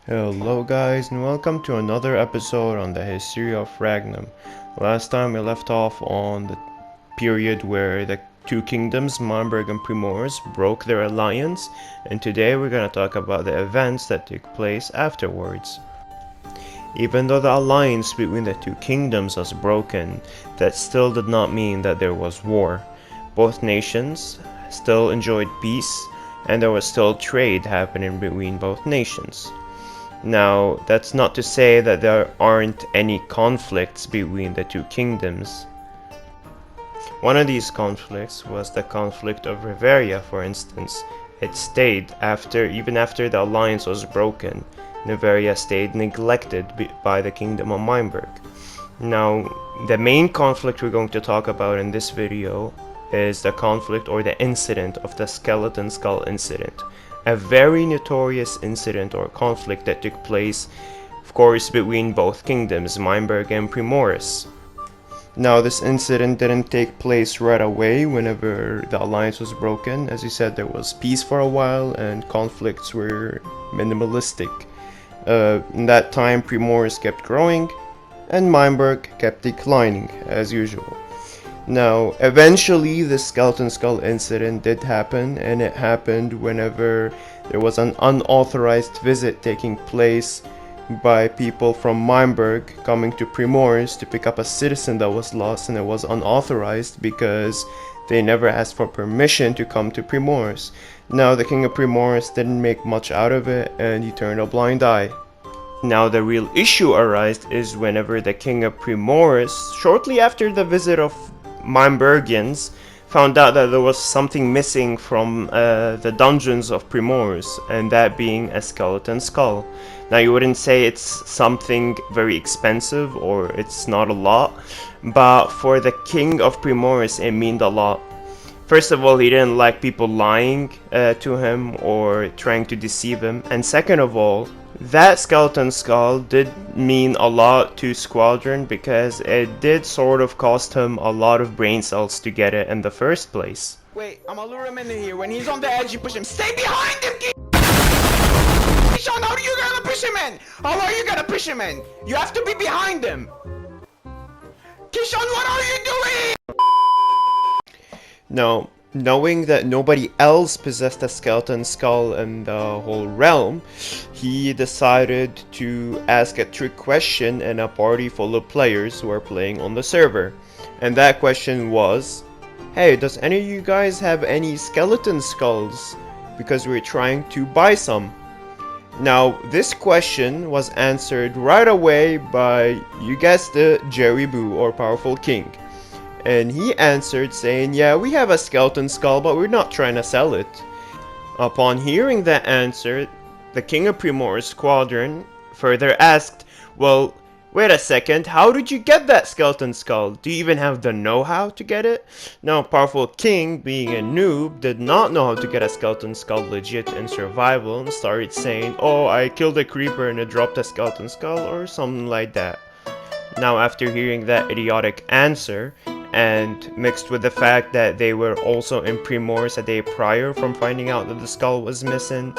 Hello guys and welcome to another episode on the history of Ragnum. Last time we left off on the period where the two kingdoms, Marburg and Primors, broke their alliance, and today we're going to talk about the events that took place afterwards. Even though the alliance between the two kingdoms was broken, that still did not mean that there was war. Both nations still enjoyed peace, and there was still trade happening between both nations. Now, that's not to say that there aren't any conflicts between the two kingdoms. One of these conflicts was the conflict of Riveria, for instance. It stayed even after the alliance was broken. Riveria stayed neglected by the kingdom of Mainburg. Now, the main conflict we're going to talk about in this video is the conflict or the incident of the skeleton skull incident. A very notorious incident or conflict that took place, of course, between both kingdoms, Mainburg and Primoris. Now, this incident didn't take place right away whenever the alliance was broken. As you said, there was peace for a while and conflicts were minimalistic. In that time, Primoris kept growing and Mainburg kept declining, as usual. Now, eventually, the skeleton skull incident did happen, and it happened whenever there was an unauthorized visit taking place by people from Mainburg coming to Primors to pick up a citizen that was lost, and it was unauthorized because they never asked for permission to come to Primors. Now, the king of Primors didn't make much out of it, and he turned a blind eye. Now, the real issue arises whenever the king of Primors, shortly after the visit of Mainburgians, found out that there was something missing from the dungeons of Primors, and that being a skeleton skull. Now, you wouldn't say it's something very expensive or it's not a lot, but for the king of Primors it meant a lot. First of all, he didn't like people lying to him or trying to deceive him, and second of all, that skeleton skull did mean a lot to Squadron because it did sort of cost him a lot of brain cells to get it in the first place. Wait, I'm gonna lure him in here. When he's on the edge, you push him. Stay behind him, Sean, how are you gonna push him in? How are you gonna push him in? You have to be behind him. Kishon, what are you doing? Now, knowing that nobody else possessed a skeleton skull in the whole realm, he decided to ask a trick question in a party full of players who are playing on the server. And that question was, hey, does any of you guys have any skeleton skulls? Because we're trying to buy some. Now, this question was answered right away by, you guessed it, Jerry Boo, or Powerful King. And he answered saying, yeah, we have a skeleton skull, but we're not trying to sell it. Upon hearing that answer, the king of Primor's squadron further asked, well, wait a second, how did you get that skeleton skull? Do you even have the know-how to get it? Now, Powerful King, being a noob, did not know how to get a skeleton skull legit in survival and started saying, oh, I killed a creeper and it dropped a skeleton skull or something like that. Now, after hearing that idiotic answer, and mixed with the fact that they were also in Primors a day prior from finding out that the skull was missing,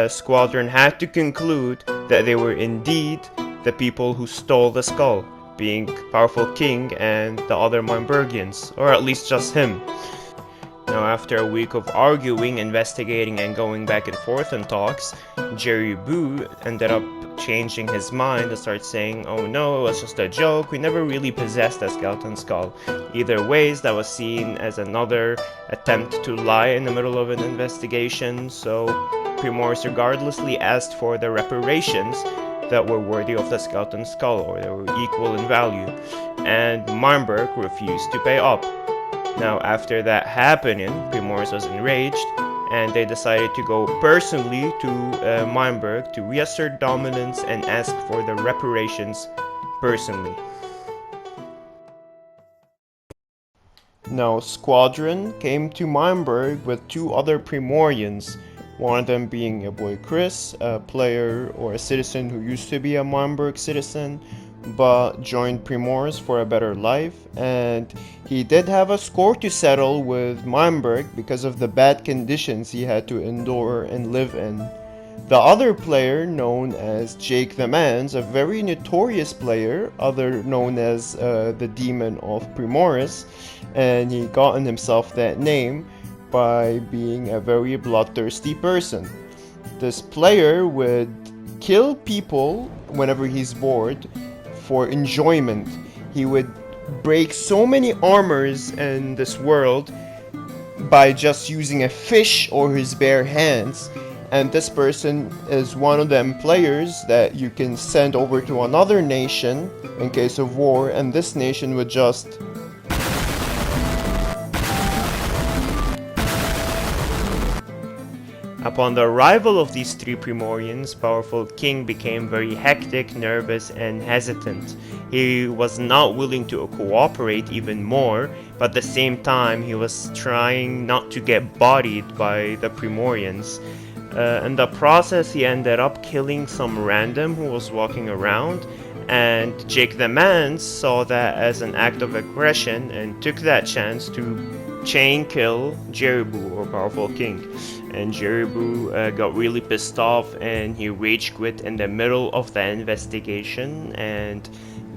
Squadron had to conclude that they were indeed the people who stole the skull, being Powerful King and the other Mainburgians, or at least just him. Now, after a week of arguing, investigating, and going back and forth in talks, Jerry Boo ended up changing his mind and started saying, oh no, it was just a joke, we never really possessed a skeleton skull. Either ways, that was seen as another attempt to lie in the middle of an investigation, so Primors regardlessly asked for the reparations that were worthy of the skeleton skull, or they were equal in value, and Mainburg refused to pay up. Now, after that happening, Primors was enraged, and they decided to go personally to Mainburg to reassert dominance and ask for the reparations personally. Now, Squadron came to Mainburg with two other Primorians, one of them being your boy Chris, a player or a citizen who used to be a Mainburg citizen, but joined Primors for a better life, and he did have a score to settle with Mainburg because of the bad conditions he had to endure and live in. The other player, known as Jake the Mans, a very notorious player, other known as the Demon of Primoris, and he gotten himself that name by being a very bloodthirsty person. This player would kill people whenever he's bored for enjoyment. He would break so many armors in this world by just using a fish or his bare hands. And this person is one of them players that you can send over to another nation in case of war, and this nation would just Upon the arrival of these three Primorians, powerful king became very hectic, nervous, and hesitant. He was not willing to cooperate even more, but at the same time he was trying not to get bodied by the Primorians. In the process, he ended up killing some random who was walking around, and Jake the Man saw that as an act of aggression and took that chance to chain kill Jeribu, or powerful king. And Jeribu got really pissed off and he rage quit in the middle of the investigation, and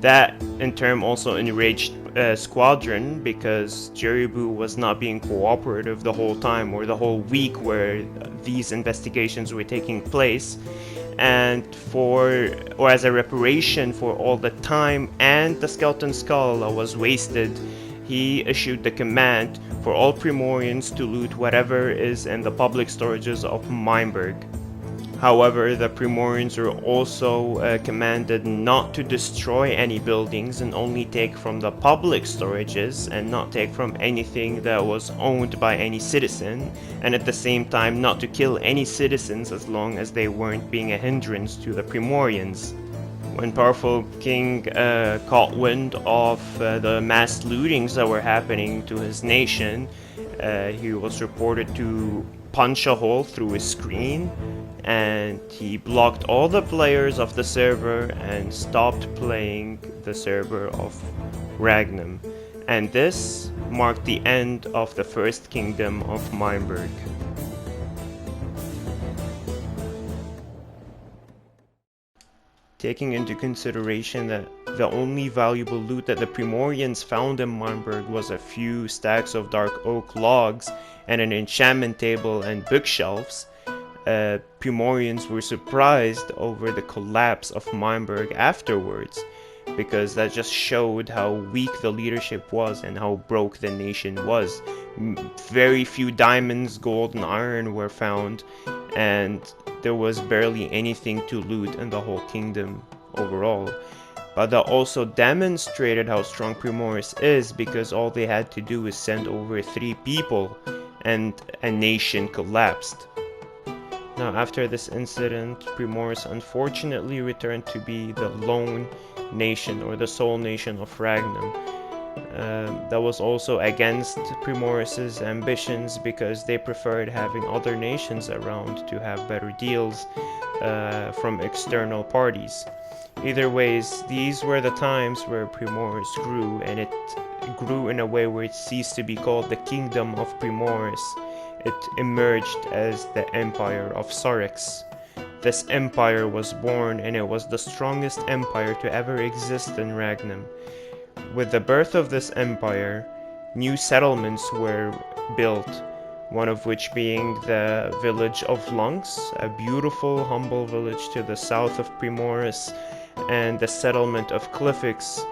that in turn also enraged Squadron, because Jeribu was not being cooperative the whole time, or the whole week where these investigations were taking place. And as a reparation for all the time and the skeleton skull that was wasted, he issued the command for all Primorians to loot whatever is in the public storages of Meinberg. However, the Primorians were also commanded not to destroy any buildings and only take from the public storages, and not take from anything that was owned by any citizen, and at the same time not to kill any citizens as long as they weren't being a hindrance to the Primorians. When powerful king caught wind of the mass lootings that were happening to his nation, he was reported to punch a hole through his screen, and he blocked all the players of the server and stopped playing the server of Ragnum. And this marked the end of the first kingdom of Meinberg. Taking into consideration that the only valuable loot that the Primorians found in Meinberg was a few stacks of dark oak logs and an enchantment table and bookshelves, Primorians were surprised over the collapse of Meinberg afterwards, because that just showed how weak the leadership was and how broke the nation was. Very few diamonds, gold, and iron were found, and there was barely anything to loot in the whole kingdom overall. But that also demonstrated how strong Primoris is, because all they had to do is send over 3 people and a nation collapsed. Now, after this incident, Primoris unfortunately returned to be the lone nation, or the sole nation of Ragnum. That was also against Primoris' ambitions, because they preferred having other nations around to have better deals from external parties. Either ways, these were the times where Primoris grew, and it grew in a way where it ceased to be called the Kingdom of Primoris. It emerged as the Empire of Sorex. This empire was born, and it was the strongest empire to ever exist in Ragnum. With the birth of this empire, new settlements were built, one of which being the village of Lunks, a beautiful, humble village to the south of Primoris, and the settlement of Cliffix,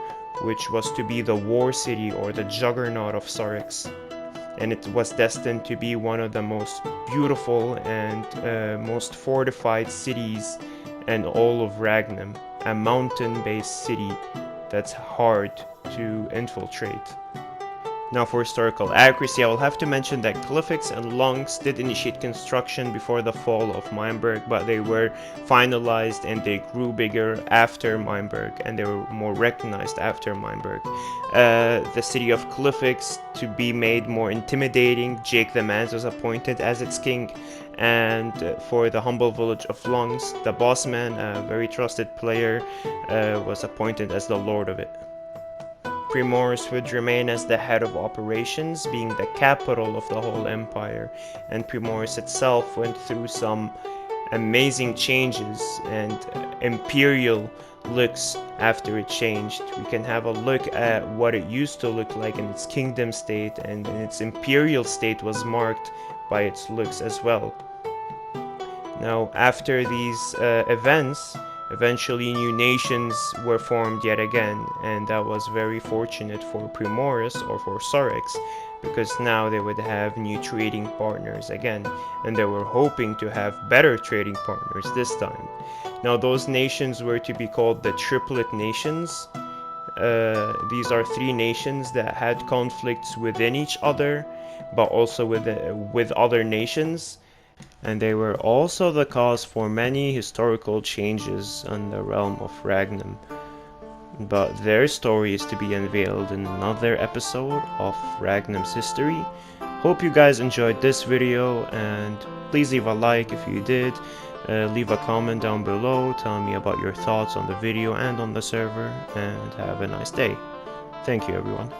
which was to be the war city, or the juggernaut of Sorex. And it was destined to be one of the most beautiful and most fortified cities in all of Ragnum, a mountain-based city that's hard to infiltrate. Now, for historical accuracy, I will have to mention that Cliffix and Lunks did initiate construction before the fall of Meinberg, but they were finalized and they grew bigger after Meinberg, and they were more recognized after Meinberg. The city of Cliffix, to be made more intimidating, Jake the Mans was appointed as its king, and for the humble village of Lunks, the boss man, a very trusted player, was appointed as the lord of it. Primoris would remain as the head of operations, being the capital of the whole empire, and Primoris itself went through some amazing changes and imperial looks after it changed. We can have a look at what it used to look like in its kingdom state, and its imperial state was marked by its looks as well. Now, after these events, eventually new nations were formed yet again, and that was very fortunate for Primoris or for Sorex, because now they would have new trading partners again, and they were hoping to have better trading partners this time. Now, those nations were to be called the Triplet Nations. These are three nations that had conflicts within each other, but also with other nations, and they were also the cause for many historical changes in the realm of Ragnum. But their story is to be unveiled in another episode of Ragnum's history. Hope you guys enjoyed this video, and please leave a like if you did. Leave a comment down below telling me about your thoughts on the video and on the server, and have a nice day. Thank you, everyone.